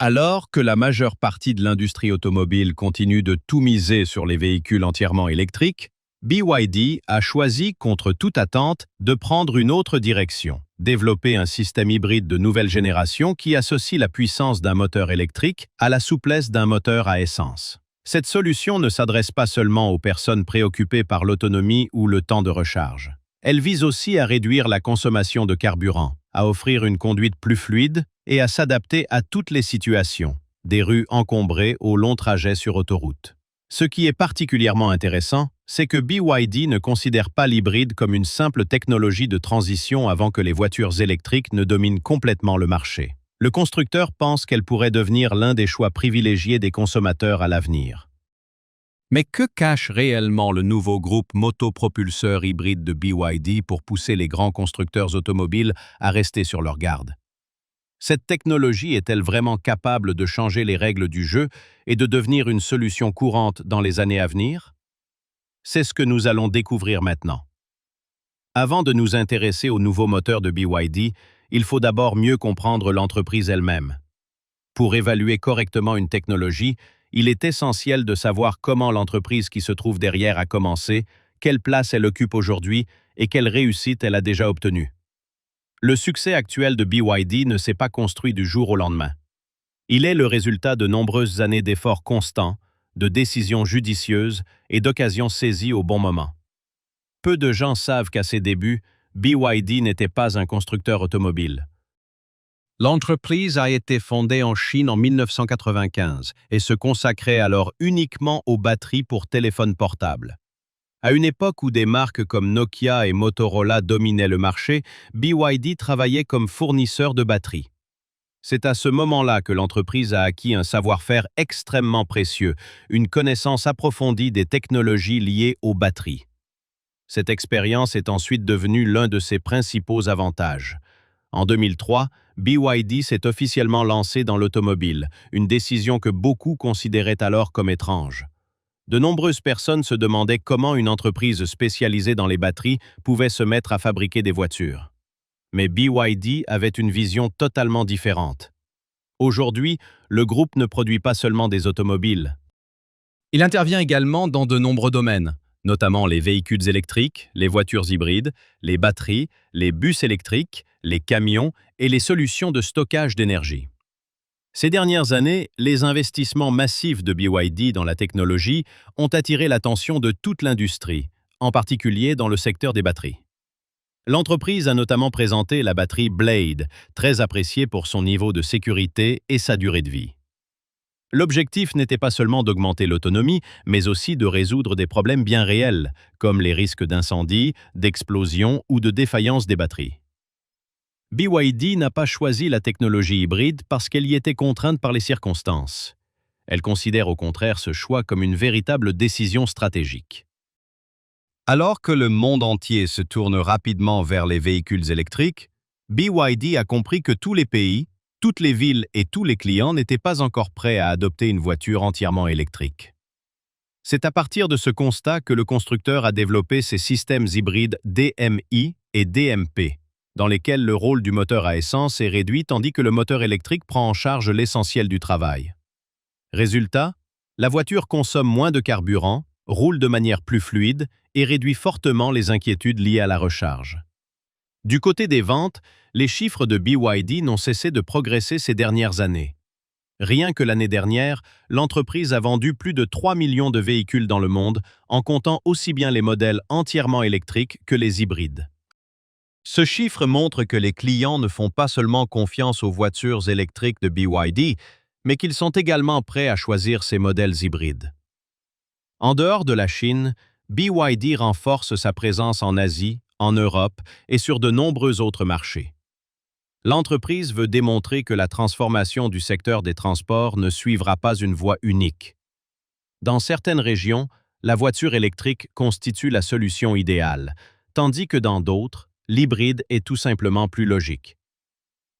Alors que la majeure partie de l'industrie automobile continue de tout miser sur les véhicules entièrement électriques, BYD a choisi, contre toute attente, de prendre une autre direction, développer un système hybride de nouvelle génération qui associe la puissance d'un moteur électrique à la souplesse d'un moteur à essence. Cette solution ne s'adresse pas seulement aux personnes préoccupées par l'autonomie ou le temps de recharge. Elle vise aussi à réduire la consommation de carburant, à offrir une conduite plus fluide et à s'adapter à toutes les situations, des rues encombrées aux longs trajets sur autoroute. Ce qui est particulièrement intéressant, c'est que BYD ne considère pas l'hybride comme une simple technologie de transition avant que les voitures électriques ne dominent complètement le marché. Le constructeur pense qu'elle pourrait devenir l'un des choix privilégiés des consommateurs à l'avenir. Mais que cache réellement le nouveau groupe motopropulseur hybride de BYD pour pousser les grands constructeurs automobiles à rester sur leur garde? Cette technologie est-elle vraiment capable de changer les règles du jeu et de devenir une solution courante dans les années à venir? C'est ce que nous allons découvrir maintenant. Avant de nous intéresser au nouveau moteur de BYD, il faut d'abord mieux comprendre l'entreprise elle-même. Pour évaluer correctement une technologie, il est essentiel de savoir comment l'entreprise qui se trouve derrière a commencé, quelle place elle occupe aujourd'hui et quelle réussite elle a déjà obtenue. Le succès actuel de BYD ne s'est pas construit du jour au lendemain. Il est le résultat de nombreuses années d'efforts constants, de décisions judicieuses et d'occasions saisies au bon moment. Peu de gens savent qu'à ses débuts, BYD n'était pas un constructeur automobile. L'entreprise a été fondée en Chine en 1995 et se consacrait alors uniquement aux batteries pour téléphones portables. À une époque où des marques comme Nokia et Motorola dominaient le marché, BYD travaillait comme fournisseur de batteries. C'est à ce moment-là que l'entreprise a acquis un savoir-faire extrêmement précieux, une connaissance approfondie des technologies liées aux batteries. Cette expérience est ensuite devenue l'un de ses principaux avantages. En 2003, BYD s'est officiellement lancé dans l'automobile, une décision que beaucoup considéraient alors comme étrange. De nombreuses personnes se demandaient comment une entreprise spécialisée dans les batteries pouvait se mettre à fabriquer des voitures. Mais BYD avait une vision totalement différente. Aujourd'hui, le groupe ne produit pas seulement des automobiles. Il intervient également dans de nombreux domaines, notamment les véhicules électriques, les voitures hybrides, les batteries, les bus électriques, les camions et les solutions de stockage d'énergie. Ces dernières années, les investissements massifs de BYD dans la technologie ont attiré l'attention de toute l'industrie, en particulier dans le secteur des batteries. L'entreprise a notamment présenté la batterie Blade, très appréciée pour son niveau de sécurité et sa durée de vie. L'objectif n'était pas seulement d'augmenter l'autonomie, mais aussi de résoudre des problèmes bien réels, comme les risques d'incendie, d'explosion ou de défaillance des batteries. BYD n'a pas choisi la technologie hybride parce qu'elle y était contrainte par les circonstances. Elle considère au contraire ce choix comme une véritable décision stratégique. Alors que le monde entier se tourne rapidement vers les véhicules électriques, BYD a compris que tous les pays, toutes les villes et tous les clients n'étaient pas encore prêts à adopter une voiture entièrement électrique. C'est à partir de ce constat que le constructeur a développé ses systèmes hybrides DMI et DMP, dans lesquels le rôle du moteur à essence est réduit tandis que le moteur électrique prend en charge l'essentiel du travail. Résultat, la voiture consomme moins de carburant, roule de manière plus fluide et réduit fortement les inquiétudes liées à la recharge. Du côté des ventes, les chiffres de BYD n'ont cessé de progresser ces dernières années. Rien que l'année dernière, l'entreprise a vendu plus de 3 millions de véhicules dans le monde, en comptant aussi bien les modèles entièrement électriques que les hybrides. Ce chiffre montre que les clients ne font pas seulement confiance aux voitures électriques de BYD, mais qu'ils sont également prêts à choisir ces modèles hybrides. En dehors de la Chine, BYD renforce sa présence en Asie, en Europe et sur de nombreux autres marchés. L'entreprise veut démontrer que la transformation du secteur des transports ne suivra pas une voie unique. Dans certaines régions, la voiture électrique constitue la solution idéale, tandis que dans d'autres, l'hybride est tout simplement plus logique.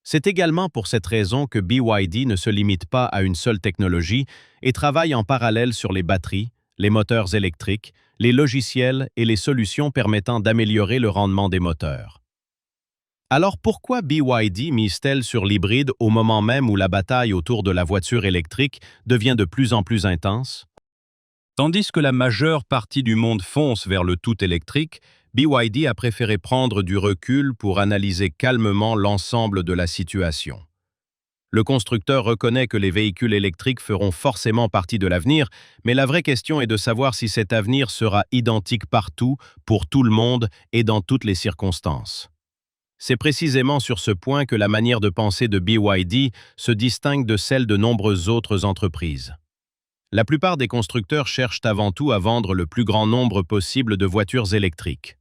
C'est également pour cette raison que BYD ne se limite pas à une seule technologie et travaille en parallèle sur les batteries, les moteurs électriques, les logiciels et les solutions permettant d'améliorer le rendement des moteurs. Alors pourquoi BYD mise-t-elle sur l'hybride au moment même où la bataille autour de la voiture électrique devient de plus en plus intense? Tandis que la majeure partie du monde fonce vers le tout électrique, BYD a préféré prendre du recul pour analyser calmement l'ensemble de la situation. Le constructeur reconnaît que les véhicules électriques feront forcément partie de l'avenir, mais la vraie question est de savoir si cet avenir sera identique partout, pour tout le monde et dans toutes les circonstances. C'est précisément sur ce point que la manière de penser de BYD se distingue de celle de nombreuses autres entreprises. La plupart des constructeurs cherchent avant tout à vendre le plus grand nombre possible de voitures électriques.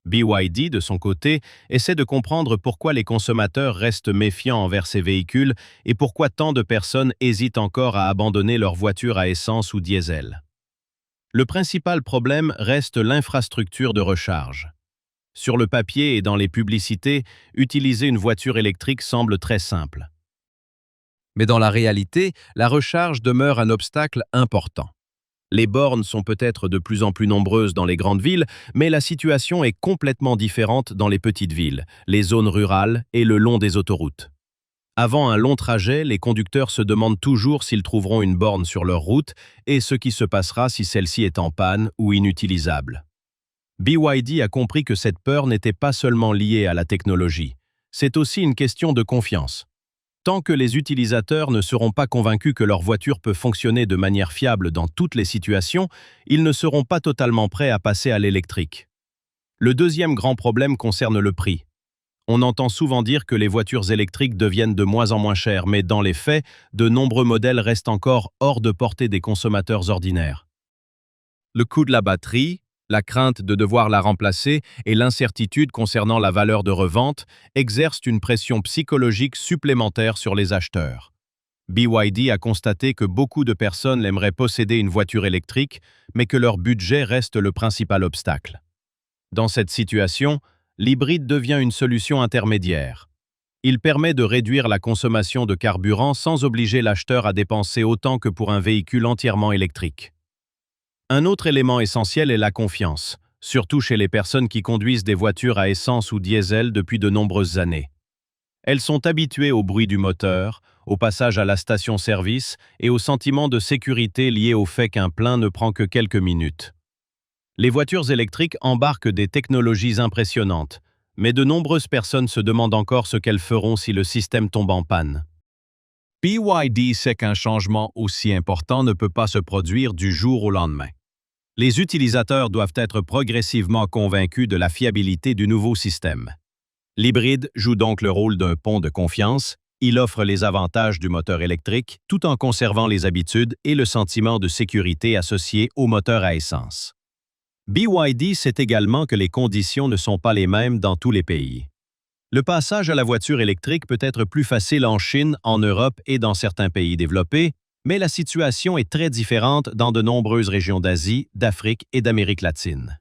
BYD, de son côté, essaie de comprendre pourquoi les consommateurs restent méfiants envers ces véhicules et pourquoi tant de personnes hésitent encore à abandonner leur voiture à essence ou diesel. Le principal problème reste l'infrastructure de recharge. Sur le papier et dans les publicités, utiliser une voiture électrique semble très simple. Mais dans la réalité, la recharge demeure un obstacle important. Les bornes sont peut-être de plus en plus nombreuses dans les grandes villes, mais la situation est complètement différente dans les petites villes, les zones rurales et le long des autoroutes. Avant un long trajet, les conducteurs se demandent toujours s'ils trouveront une borne sur leur route et ce qui se passera si celle-ci est en panne ou inutilisable. BYD a compris que cette peur n'était pas seulement liée à la technologie, c'est aussi une question de confiance. Tant que les utilisateurs ne seront pas convaincus que leur voiture peut fonctionner de manière fiable dans toutes les situations, ils ne seront pas totalement prêts à passer à l'électrique. Le deuxième grand problème concerne le prix. On entend souvent dire que les voitures électriques deviennent de moins en moins chères, mais dans les faits, de nombreux modèles restent encore hors de portée des consommateurs ordinaires. Le coût de la batterie, la crainte de devoir la remplacer et l'incertitude concernant la valeur de revente exercent une pression psychologique supplémentaire sur les acheteurs. BYD a constaté que beaucoup de personnes aimeraient posséder une voiture électrique, mais que leur budget reste le principal obstacle. Dans cette situation, l'hybride devient une solution intermédiaire. Il permet de réduire la consommation de carburant sans obliger l'acheteur à dépenser autant que pour un véhicule entièrement électrique. Un autre élément essentiel est la confiance, surtout chez les personnes qui conduisent des voitures à essence ou diesel depuis de nombreuses années. Elles sont habituées au bruit du moteur, au passage à la station-service et au sentiment de sécurité lié au fait qu'un plein ne prend que quelques minutes. Les voitures électriques embarquent des technologies impressionnantes, mais de nombreuses personnes se demandent encore ce qu'elles feront si le système tombe en panne. BYD sait qu'un changement aussi important ne peut pas se produire du jour au lendemain. Les utilisateurs doivent être progressivement convaincus de la fiabilité du nouveau système. L'hybride joue donc le rôle d'un pont de confiance. Il offre les avantages du moteur électrique tout en conservant les habitudes et le sentiment de sécurité associés au moteur à essence. BYD sait également que les conditions ne sont pas les mêmes dans tous les pays. Le passage à la voiture électrique peut être plus facile en Chine, en Europe et dans certains pays développés, mais la situation est très différente dans de nombreuses régions d'Asie, d'Afrique et d'Amérique latine.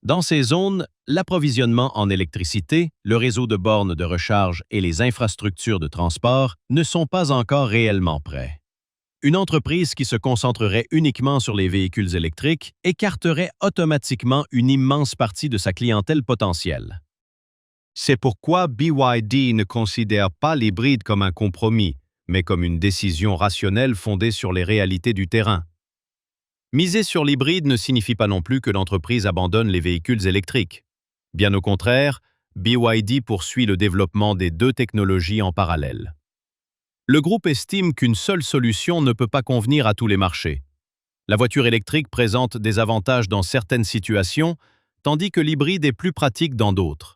Dans ces zones, l'approvisionnement en électricité, le réseau de bornes de recharge et les infrastructures de transport ne sont pas encore réellement prêts. Une entreprise qui se concentrerait uniquement sur les véhicules électriques écarterait automatiquement une immense partie de sa clientèle potentielle. C'est pourquoi BYD ne considère pas l'hybride comme un compromis, mais comme une décision rationnelle fondée sur les réalités du terrain. Miser sur l'hybride ne signifie pas non plus que l'entreprise abandonne les véhicules électriques. Bien au contraire, BYD poursuit le développement des deux technologies en parallèle. Le groupe estime qu'une seule solution ne peut pas convenir à tous les marchés. La voiture électrique présente des avantages dans certaines situations, tandis que l'hybride est plus pratique dans d'autres.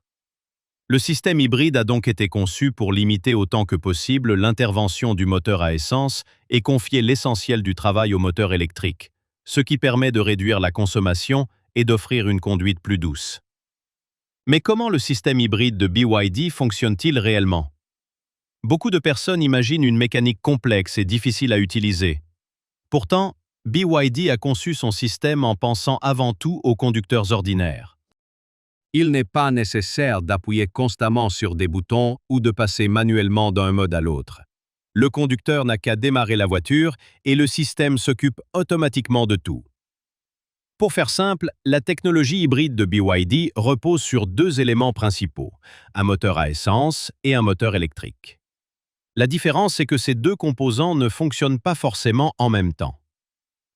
Le système hybride a donc été conçu pour limiter autant que possible l'intervention du moteur à essence et confier l'essentiel du travail au moteur électrique, ce qui permet de réduire la consommation et d'offrir une conduite plus douce. Mais comment le système hybride de BYD fonctionne-t-il réellement? Beaucoup de personnes imaginent une mécanique complexe et difficile à utiliser. Pourtant, BYD a conçu son système en pensant avant tout aux conducteurs ordinaires. Il n'est pas nécessaire d'appuyer constamment sur des boutons ou de passer manuellement d'un mode à l'autre. Le conducteur n'a qu'à démarrer la voiture et le système s'occupe automatiquement de tout. Pour faire simple, la technologie hybride de BYD repose sur deux éléments principaux, un moteur à essence et un moteur électrique. La différence est que ces deux composants ne fonctionnent pas forcément en même temps.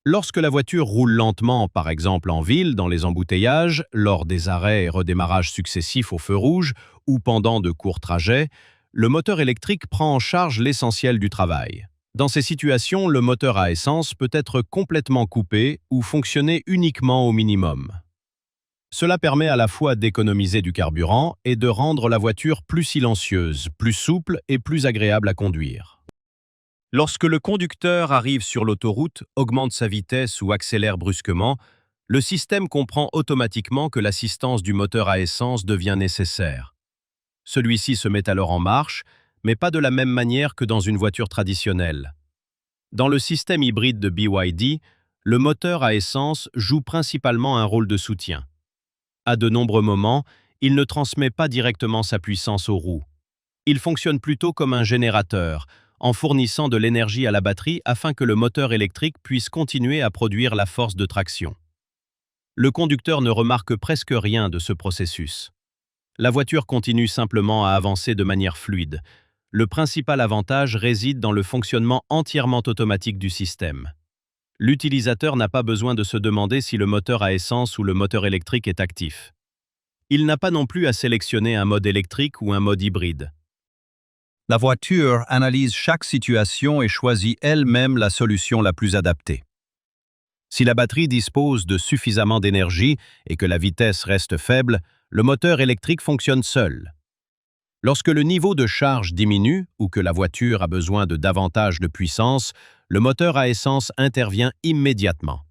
Lorsque la voiture roule lentement, par exemple en ville, dans les embouteillages, lors des arrêts et redémarrages successifs au feu rouge ou pendant de courts trajets, le moteur électrique prend en charge l'essentiel du travail. Dans ces situations, le moteur à essence peut être complètement coupé ou fonctionner uniquement au minimum. Cela permet à la fois d'économiser du carburant et de rendre la voiture plus silencieuse, plus souple et plus agréable à conduire. Lorsque le conducteur arrive sur l'autoroute, augmente sa vitesse ou accélère brusquement, le système comprend automatiquement que l'assistance du moteur à essence devient nécessaire. Celui-ci se met alors en marche, mais pas de la même manière que dans une voiture traditionnelle. Dans le système hybride de BYD, le moteur à essence joue principalement un rôle de soutien. À de nombreux moments, il ne transmet pas directement sa puissance aux roues. Il fonctionne plutôt comme un générateur, en fournissant de l'énergie à la batterie afin que le moteur électrique puisse continuer à produire la force de traction. Le conducteur ne remarque presque rien de ce processus. La voiture continue simplement à avancer de manière fluide. Le principal avantage réside dans le fonctionnement entièrement automatique du système. L'utilisateur n'a pas besoin de se demander si le moteur à essence ou le moteur électrique est actif. Il n'a pas non plus à sélectionner un mode électrique ou un mode hybride. La voiture analyse chaque situation et choisit elle-même la solution la plus adaptée. Si la batterie dispose de suffisamment d'énergie et que la vitesse reste faible, le moteur électrique fonctionne seul. Lorsque le niveau de charge diminue ou que la voiture a besoin de davantage de puissance, le moteur à essence intervient immédiatement.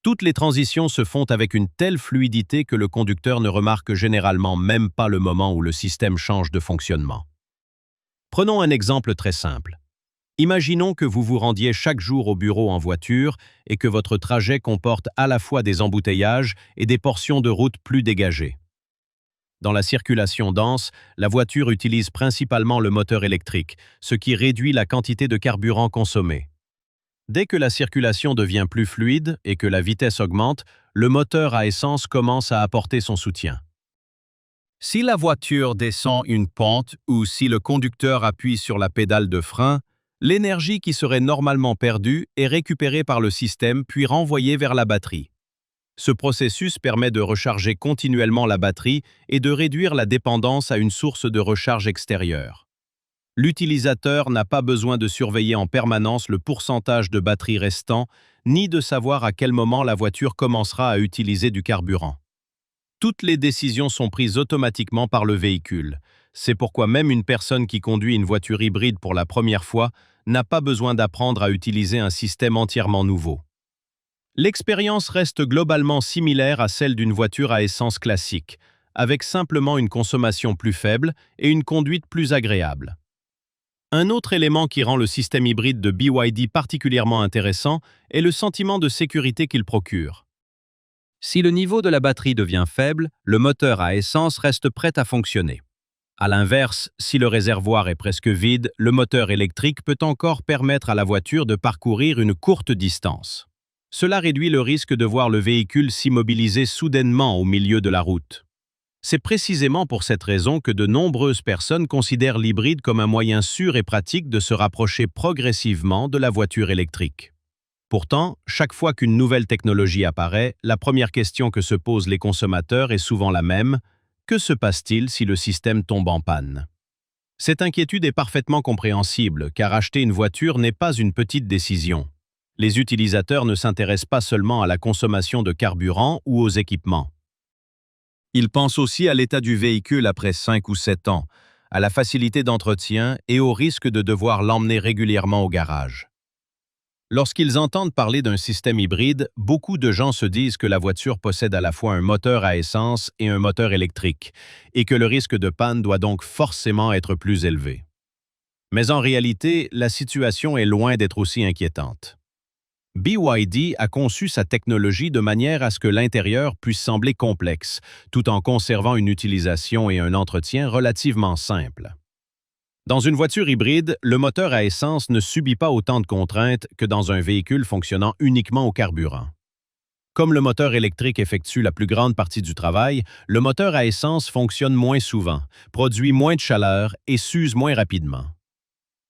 Toutes les transitions se font avec une telle fluidité que le conducteur ne remarque généralement même pas le moment où le système change de fonctionnement. Prenons un exemple très simple. Imaginons que vous vous rendiez chaque jour au bureau en voiture et que votre trajet comporte à la fois des embouteillages et des portions de route plus dégagées. Dans la circulation dense, la voiture utilise principalement le moteur électrique, ce qui réduit la quantité de carburant consommée. Dès que la circulation devient plus fluide et que la vitesse augmente, le moteur à essence commence à apporter son soutien. Si la voiture descend une pente ou si le conducteur appuie sur la pédale de frein, l'énergie qui serait normalement perdue est récupérée par le système puis renvoyée vers la batterie. Ce processus permet de recharger continuellement la batterie et de réduire la dépendance à une source de recharge extérieure. L'utilisateur n'a pas besoin de surveiller en permanence le pourcentage de batterie restant, ni de savoir à quel moment la voiture commencera à utiliser du carburant. Toutes les décisions sont prises automatiquement par le véhicule. C'est pourquoi même une personne qui conduit une voiture hybride pour la première fois n'a pas besoin d'apprendre à utiliser un système entièrement nouveau. L'expérience reste globalement similaire à celle d'une voiture à essence classique, avec simplement une consommation plus faible et une conduite plus agréable. Un autre élément qui rend le système hybride de BYD particulièrement intéressant est le sentiment de sécurité qu'il procure. Si le niveau de la batterie devient faible, le moteur à essence reste prêt à fonctionner. À l'inverse, si le réservoir est presque vide, le moteur électrique peut encore permettre à la voiture de parcourir une courte distance. Cela réduit le risque de voir le véhicule s'immobiliser soudainement au milieu de la route. C'est précisément pour cette raison que de nombreuses personnes considèrent l'hybride comme un moyen sûr et pratique de se rapprocher progressivement de la voiture électrique. Pourtant, chaque fois qu'une nouvelle technologie apparaît, la première question que se posent les consommateurs est souvent la même: que se passe-t-il si le système tombe en panne? Cette inquiétude est parfaitement compréhensible, car acheter une voiture n'est pas une petite décision. Les utilisateurs ne s'intéressent pas seulement à la consommation de carburant ou aux équipements. Ils pensent aussi à l'état du véhicule après 5 ou 7 ans, à la facilité d'entretien et au risque de devoir l'emmener régulièrement au garage. Lorsqu'ils entendent parler d'un système hybride, beaucoup de gens se disent que la voiture possède à la fois un moteur à essence et un moteur électrique, et que le risque de panne doit donc forcément être plus élevé. Mais en réalité, la situation est loin d'être aussi inquiétante. BYD a conçu sa technologie de manière à ce que l'intérieur puisse sembler complexe, tout en conservant une utilisation et un entretien relativement simples. Dans une voiture hybride, le moteur à essence ne subit pas autant de contraintes que dans un véhicule fonctionnant uniquement au carburant. Comme le moteur électrique effectue la plus grande partie du travail, le moteur à essence fonctionne moins souvent, produit moins de chaleur et s'use moins rapidement.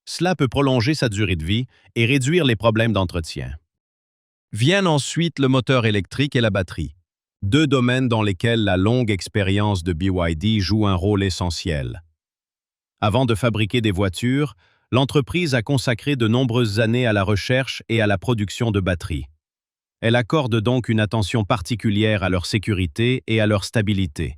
Cela peut prolonger sa durée de vie et réduire les problèmes d'entretien. Viennent ensuite le moteur électrique et la batterie, deux domaines dans lesquels la longue expérience de BYD joue un rôle essentiel. Avant de fabriquer des voitures, l'entreprise a consacré de nombreuses années à la recherche et à la production de batteries. Elle accorde donc une attention particulière à leur sécurité et à leur stabilité.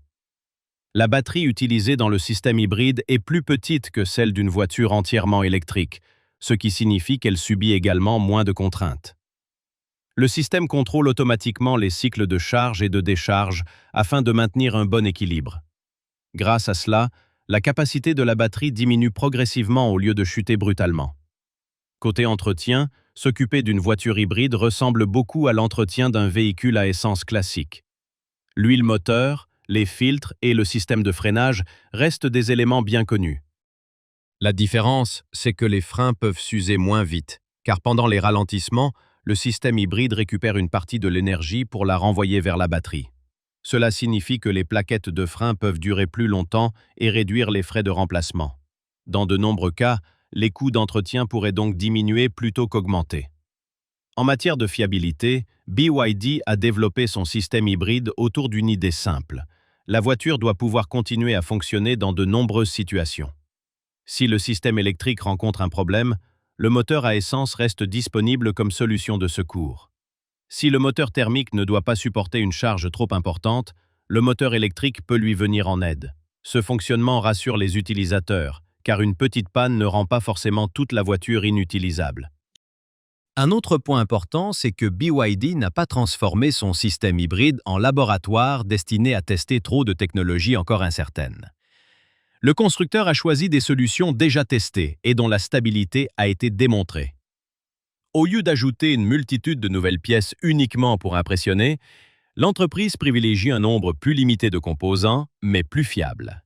La batterie utilisée dans le système hybride est plus petite que celle d'une voiture entièrement électrique, ce qui signifie qu'elle subit également moins de contraintes. Le système contrôle automatiquement les cycles de charge et de décharge afin de maintenir un bon équilibre. Grâce à cela, la capacité de la batterie diminue progressivement au lieu de chuter brutalement. Côté entretien, s'occuper d'une voiture hybride ressemble beaucoup à l'entretien d'un véhicule à essence classique. L'huile moteur, les filtres et le système de freinage restent des éléments bien connus. La différence, c'est que les freins peuvent s'user moins vite, car pendant les ralentissements, le système hybride récupère une partie de l'énergie pour la renvoyer vers la batterie. Cela signifie que les plaquettes de frein peuvent durer plus longtemps et réduire les frais de remplacement. Dans de nombreux cas, les coûts d'entretien pourraient donc diminuer plutôt qu'augmenter. En matière de fiabilité, BYD a développé son système hybride autour d'une idée simple. La voiture doit pouvoir continuer à fonctionner dans de nombreuses situations. Si le système électrique rencontre un problème, le moteur à essence reste disponible comme solution de secours. Si le moteur thermique ne doit pas supporter une charge trop importante, le moteur électrique peut lui venir en aide. Ce fonctionnement rassure les utilisateurs, car une petite panne ne rend pas forcément toute la voiture inutilisable. Un autre point important, c'est que BYD n'a pas transformé son système hybride en laboratoire destiné à tester trop de technologies encore incertaines. Le constructeur a choisi des solutions déjà testées et dont la stabilité a été démontrée. Au lieu d'ajouter une multitude de nouvelles pièces uniquement pour impressionner, l'entreprise privilégie un nombre plus limité de composants, mais plus fiables.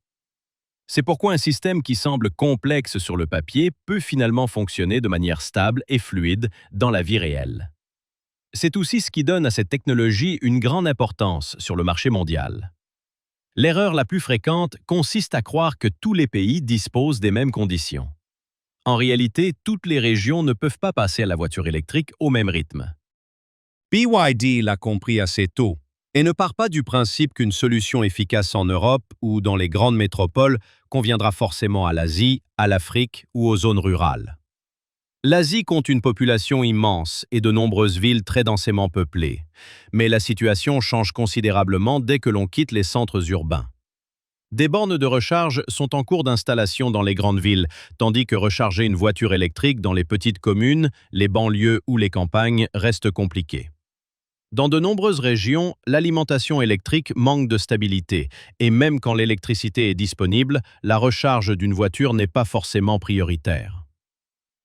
C'est pourquoi un système qui semble complexe sur le papier peut finalement fonctionner de manière stable et fluide dans la vie réelle. C'est aussi ce qui donne à cette technologie une grande importance sur le marché mondial. L'erreur la plus fréquente consiste à croire que tous les pays disposent des mêmes conditions. En réalité, toutes les régions ne peuvent pas passer à la voiture électrique au même rythme. BYD l'a compris assez tôt et ne part pas du principe qu'une solution efficace en Europe ou dans les grandes métropoles conviendra forcément à l'Asie, à l'Afrique ou aux zones rurales. L'Asie compte une population immense et de nombreuses villes très densément peuplées, mais la situation change considérablement dès que l'on quitte les centres urbains. Des bornes de recharge sont en cours d'installation dans les grandes villes, tandis que recharger une voiture électrique dans les petites communes, les banlieues ou les campagnes reste compliqué. Dans de nombreuses régions, l'alimentation électrique manque de stabilité, et même quand l'électricité est disponible, la recharge d'une voiture n'est pas forcément prioritaire.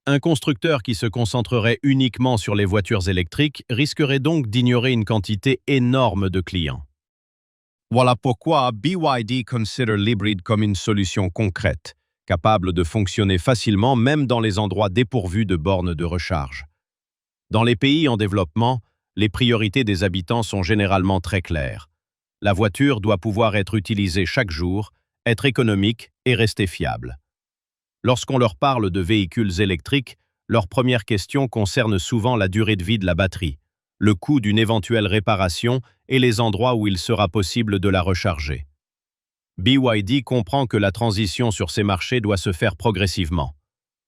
Un constructeur qui se concentrerait uniquement sur les voitures électriques risquerait donc d'ignorer une quantité énorme de clients. Voilà pourquoi BYD considère l'hybride comme une solution concrète, capable de fonctionner facilement même dans les endroits dépourvus de bornes de recharge. Dans les pays en développement, les priorités des habitants sont généralement très claires. La voiture doit pouvoir être utilisée chaque jour, être économique et rester fiable. Lorsqu'on leur parle de véhicules électriques, leur première question concerne souvent la durée de vie de la batterie, le coût d'une éventuelle réparation et les endroits où il sera possible de la recharger. BYD comprend que la transition sur ces marchés doit se faire progressivement.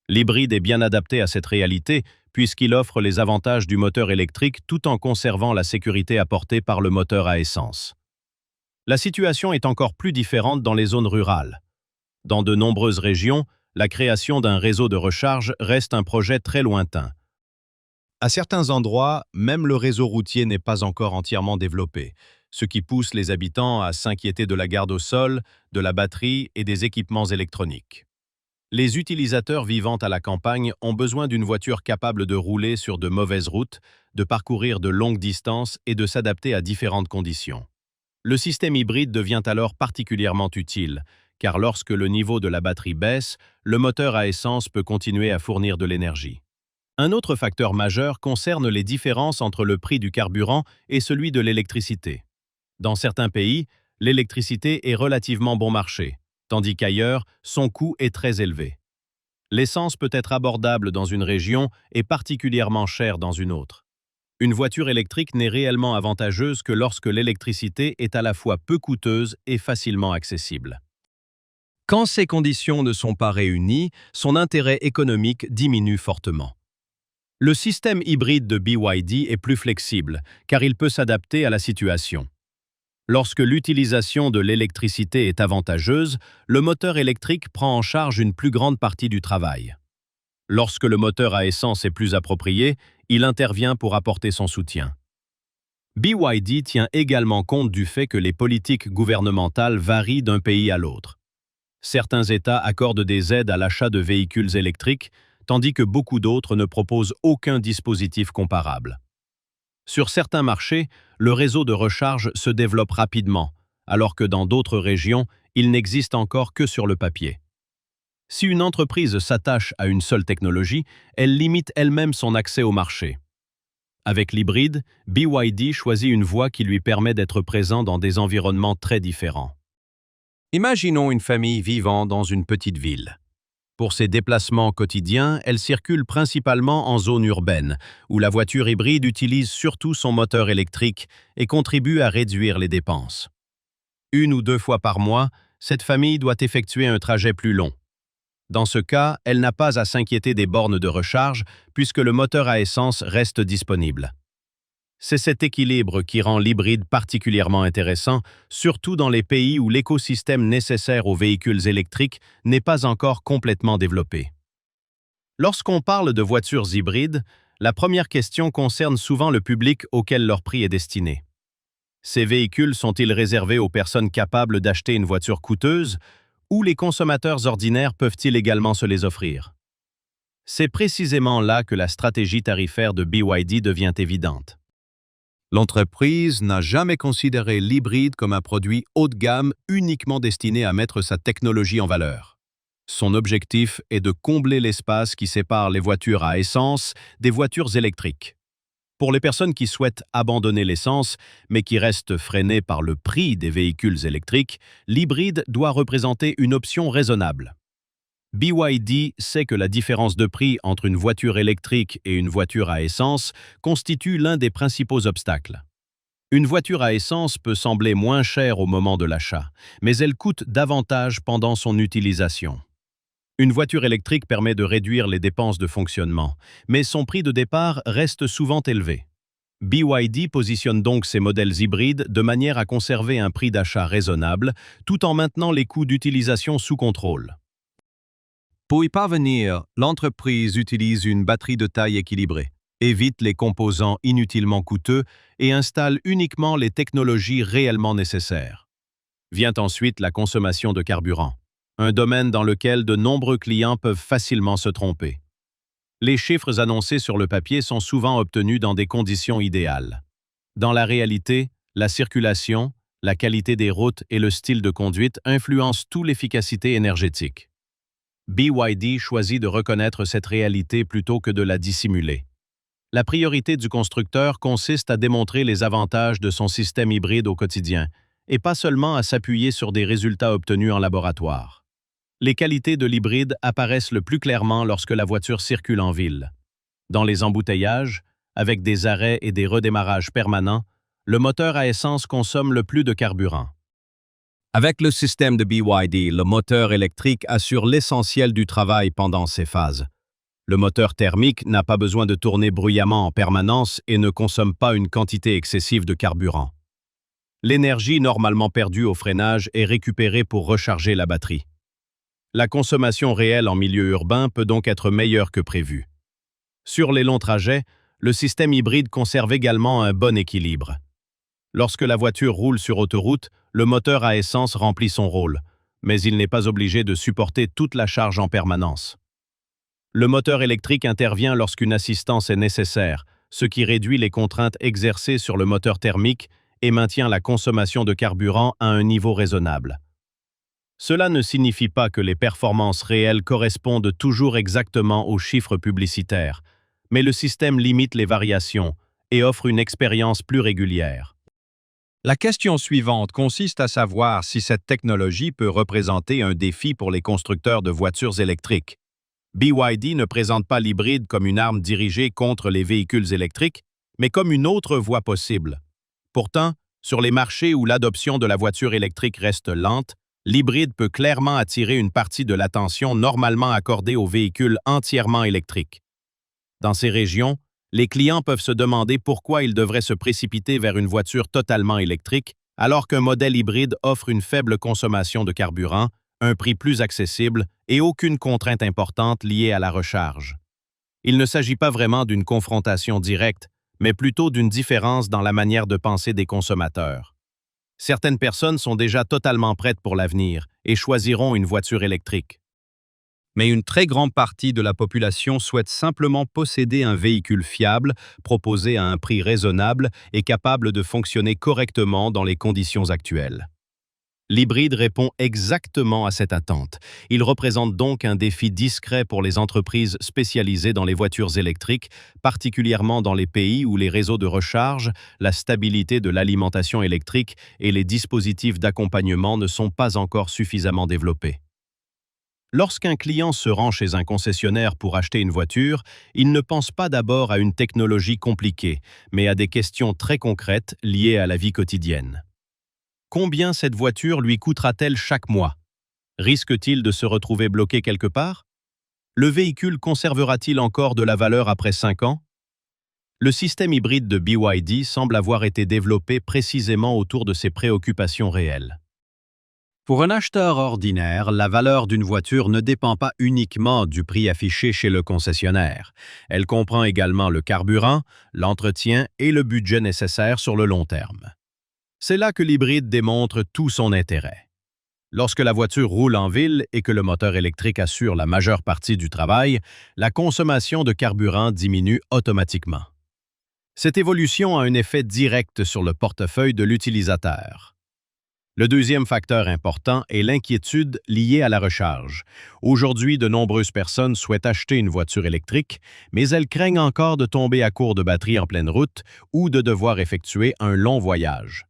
L'hybride est bien adapté à cette réalité puisqu'il offre les avantages du moteur électrique tout en conservant la sécurité apportée par le moteur à essence. La situation est encore plus différente dans les zones rurales. Dans de nombreuses régions, la création d'un réseau de recharge reste un projet très lointain. À certains endroits, même le réseau routier n'est pas encore entièrement développé, ce qui pousse les habitants à s'inquiéter de la garde au sol, de la batterie et des équipements électroniques. Les utilisateurs vivant à la campagne ont besoin d'une voiture capable de rouler sur de mauvaises routes, de parcourir de longues distances et de s'adapter à différentes conditions. Le système hybride devient alors particulièrement utile, car lorsque le niveau de la batterie baisse, le moteur à essence peut continuer à fournir de l'énergie. Un autre facteur majeur concerne les différences entre le prix du carburant et celui de l'électricité. Dans certains pays, l'électricité est relativement bon marché, tandis qu'ailleurs, son coût est très élevé. L'essence peut être abordable dans une région et particulièrement chère dans une autre. Une voiture électrique n'est réellement avantageuse que lorsque l'électricité est à la fois peu coûteuse et facilement accessible. Quand ces conditions ne sont pas réunies, son intérêt économique diminue fortement. Le système hybride de BYD est plus flexible, car il peut s'adapter à la situation. Lorsque l'utilisation de l'électricité est avantageuse, le moteur électrique prend en charge une plus grande partie du travail. Lorsque le moteur à essence est plus approprié, il intervient pour apporter son soutien. BYD tient également compte du fait que les politiques gouvernementales varient d'un pays à l'autre. Certains États accordent des aides à l'achat de véhicules électriques, tandis que beaucoup d'autres ne proposent aucun dispositif comparable. Sur certains marchés, le réseau de recharge se développe rapidement, alors que dans d'autres régions, il n'existe encore que sur le papier. Si une entreprise s'attache à une seule technologie, elle limite elle-même son accès au marché. Avec l'hybride, BYD choisit une voie qui lui permet d'être présent dans des environnements très différents. Imaginons une famille vivant dans une petite ville. Pour ses déplacements quotidiens, elle circule principalement en zone urbaine, où la voiture hybride utilise surtout son moteur électrique et contribue à réduire les dépenses. 1 ou 2 fois par mois, cette famille doit effectuer un trajet plus long. Dans ce cas, elle n'a pas à s'inquiéter des bornes de recharge puisque le moteur à essence reste disponible. C'est cet équilibre qui rend l'hybride particulièrement intéressant, surtout dans les pays où l'écosystème nécessaire aux véhicules électriques n'est pas encore complètement développé. Lorsqu'on parle de voitures hybrides, la première question concerne souvent le public auquel leur prix est destiné. Ces véhicules sont-ils réservés aux personnes capables d'acheter une voiture coûteuse ou les consommateurs ordinaires peuvent-ils également se les offrir? C'est précisément là que la stratégie tarifaire de BYD devient évidente. L'entreprise n'a jamais considéré l'hybride comme un produit haut de gamme uniquement destiné à mettre sa technologie en valeur. Son objectif est de combler l'espace qui sépare les voitures à essence des voitures électriques. Pour les personnes qui souhaitent abandonner l'essence, mais qui restent freinées par le prix des véhicules électriques, l'hybride doit représenter une option raisonnable. BYD sait que la différence de prix entre une voiture électrique et une voiture à essence constitue l'un des principaux obstacles. Une voiture à essence peut sembler moins chère au moment de l'achat, mais elle coûte davantage pendant son utilisation. Une voiture électrique permet de réduire les dépenses de fonctionnement, mais son prix de départ reste souvent élevé. BYD positionne donc ses modèles hybrides de manière à conserver un prix d'achat raisonnable, tout en maintenant les coûts d'utilisation sous contrôle. Pour y parvenir, l'entreprise utilise une batterie de taille équilibrée, évite les composants inutilement coûteux et installe uniquement les technologies réellement nécessaires. Vient ensuite la consommation de carburant, un domaine dans lequel de nombreux clients peuvent facilement se tromper. Les chiffres annoncés sur le papier sont souvent obtenus dans des conditions idéales. Dans la réalité, la circulation, la qualité des routes et le style de conduite influencent tout l'efficacité énergétique. BYD choisit de reconnaître cette réalité plutôt que de la dissimuler. La priorité du constructeur consiste à démontrer les avantages de son système hybride au quotidien, et pas seulement à s'appuyer sur des résultats obtenus en laboratoire. Les qualités de l'hybride apparaissent le plus clairement lorsque la voiture circule en ville. Dans les embouteillages, avec des arrêts et des redémarrages permanents, le moteur à essence consomme le plus de carburant. Avec le système de BYD, le moteur électrique assure l'essentiel du travail pendant ces phases. Le moteur thermique n'a pas besoin de tourner bruyamment en permanence et ne consomme pas une quantité excessive de carburant. L'énergie normalement perdue au freinage est récupérée pour recharger la batterie. La consommation réelle en milieu urbain peut donc être meilleure que prévu. Sur les longs trajets, le système hybride conserve également un bon équilibre. Lorsque la voiture roule sur autoroute, le moteur à essence remplit son rôle, mais il n'est pas obligé de supporter toute la charge en permanence. Le moteur électrique intervient lorsqu'une assistance est nécessaire, ce qui réduit les contraintes exercées sur le moteur thermique et maintient la consommation de carburant à un niveau raisonnable. Cela ne signifie pas que les performances réelles correspondent toujours exactement aux chiffres publicitaires, mais le système limite les variations et offre une expérience plus régulière. La question suivante consiste à savoir si cette technologie peut représenter un défi pour les constructeurs de voitures électriques. BYD ne présente pas l'hybride comme une arme dirigée contre les véhicules électriques, mais comme une autre voie possible. Pourtant, sur les marchés où l'adoption de la voiture électrique reste lente, l'hybride peut clairement attirer une partie de l'attention normalement accordée aux véhicules entièrement électriques. Dans ces régions, les clients peuvent se demander pourquoi ils devraient se précipiter vers une voiture totalement électrique alors qu'un modèle hybride offre une faible consommation de carburant, un prix plus accessible et aucune contrainte importante liée à la recharge. Il ne s'agit pas vraiment d'une confrontation directe, mais plutôt d'une différence dans la manière de penser des consommateurs. Certaines personnes sont déjà totalement prêtes pour l'avenir et choisiront une voiture électrique. Mais une très grande partie de la population souhaite simplement posséder un véhicule fiable, proposé à un prix raisonnable et capable de fonctionner correctement dans les conditions actuelles. L'hybride répond exactement à cette attente. Il représente donc un défi discret pour les entreprises spécialisées dans les voitures électriques, particulièrement dans les pays où les réseaux de recharge, la stabilité de l'alimentation électrique et les dispositifs d'accompagnement ne sont pas encore suffisamment développés. Lorsqu'un client se rend chez un concessionnaire pour acheter une voiture, il ne pense pas d'abord à une technologie compliquée, mais à des questions très concrètes liées à la vie quotidienne. Combien cette voiture lui coûtera-t-elle chaque mois? Risque-t-il de se retrouver bloqué quelque part? Le véhicule conservera-t-il encore de la valeur après 5 ans? Le système hybride de BYD semble avoir été développé précisément autour de ces préoccupations réelles. Pour un acheteur ordinaire, la valeur d'une voiture ne dépend pas uniquement du prix affiché chez le concessionnaire. Elle comprend également le carburant, l'entretien et le budget nécessaire sur le long terme. C'est là que l'hybride démontre tout son intérêt. Lorsque la voiture roule en ville et que le moteur électrique assure la majeure partie du travail, la consommation de carburant diminue automatiquement. Cette évolution a un effet direct sur le portefeuille de l'utilisateur. Le deuxième facteur important est l'inquiétude liée à la recharge. Aujourd'hui, de nombreuses personnes souhaitent acheter une voiture électrique, mais elles craignent encore de tomber à court de batterie en pleine route ou de devoir effectuer un long voyage.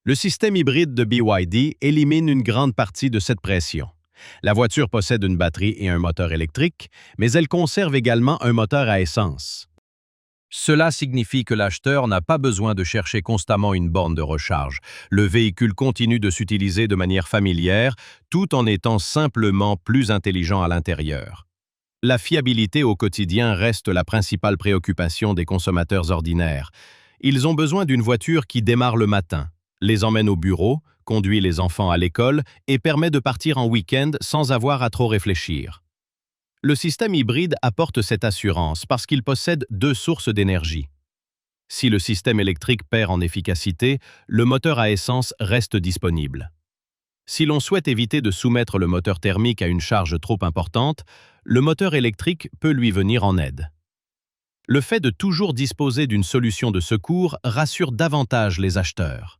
Le système hybride de BYD élimine une grande partie de cette pression. La voiture possède une batterie et un moteur électrique, mais elle conserve également un moteur à essence. Cela signifie que l'acheteur n'a pas besoin de chercher constamment une borne de recharge. Le véhicule continue de s'utiliser de manière familière, tout en étant simplement plus intelligent à l'intérieur. La fiabilité au quotidien reste la principale préoccupation des consommateurs ordinaires. Ils ont besoin d'une voiture qui démarre le matin, les emmène au bureau, conduit les enfants à l'école et permet de partir en week-end sans avoir à trop réfléchir. Le système hybride apporte cette assurance parce qu'il possède 2 sources d'énergie. Si le système électrique perd en efficacité, le moteur à essence reste disponible. Si l'on souhaite éviter de soumettre le moteur thermique à une charge trop importante, le moteur électrique peut lui venir en aide. Le fait de toujours disposer d'une solution de secours rassure davantage les acheteurs.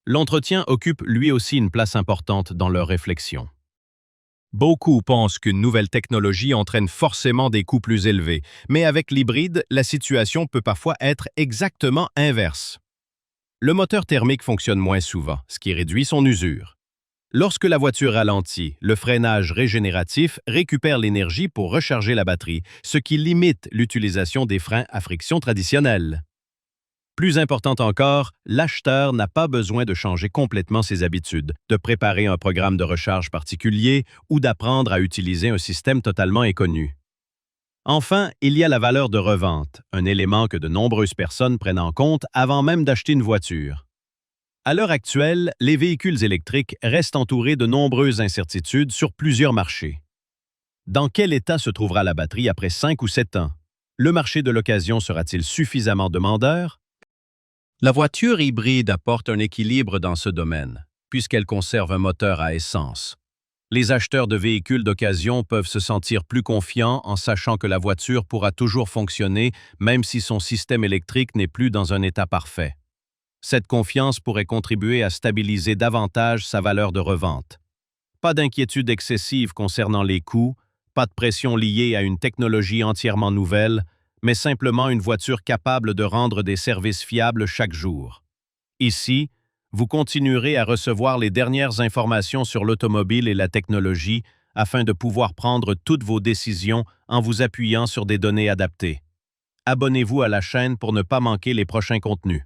L'entretien occupe lui aussi une place importante dans leurs réflexions. Beaucoup pensent qu'une nouvelle technologie entraîne forcément des coûts plus élevés, mais avec l'hybride, la situation peut parfois être exactement inverse. Le moteur thermique fonctionne moins souvent, ce qui réduit son usure. Lorsque la voiture ralentit, le freinage régénératif récupère l'énergie pour recharger la batterie, ce qui limite l'utilisation des freins à friction traditionnels. Plus important encore, l'acheteur n'a pas besoin de changer complètement ses habitudes, de préparer un programme de recharge particulier ou d'apprendre à utiliser un système totalement inconnu. Enfin, il y a la valeur de revente, un élément que de nombreuses personnes prennent en compte avant même d'acheter une voiture. À l'heure actuelle, les véhicules électriques restent entourés de nombreuses incertitudes sur plusieurs marchés. Dans quel état se trouvera la batterie après 5 ou 7 ans? Le marché de l'occasion sera-t-il suffisamment demandeur? La voiture hybride apporte un équilibre dans ce domaine, puisqu'elle conserve un moteur à essence. Les acheteurs de véhicules d'occasion peuvent se sentir plus confiants en sachant que la voiture pourra toujours fonctionner même si son système électrique n'est plus dans un état parfait. Cette confiance pourrait contribuer à stabiliser davantage sa valeur de revente. Pas d'inquiétude excessive concernant les coûts, pas de pression liée à une technologie entièrement nouvelle, mais simplement une voiture capable de rendre des services fiables chaque jour. Ici, vous continuerez à recevoir les dernières informations sur l'automobile et la technologie afin de pouvoir prendre toutes vos décisions en vous appuyant sur des données adaptées. Abonnez-vous à la chaîne pour ne pas manquer les prochains contenus.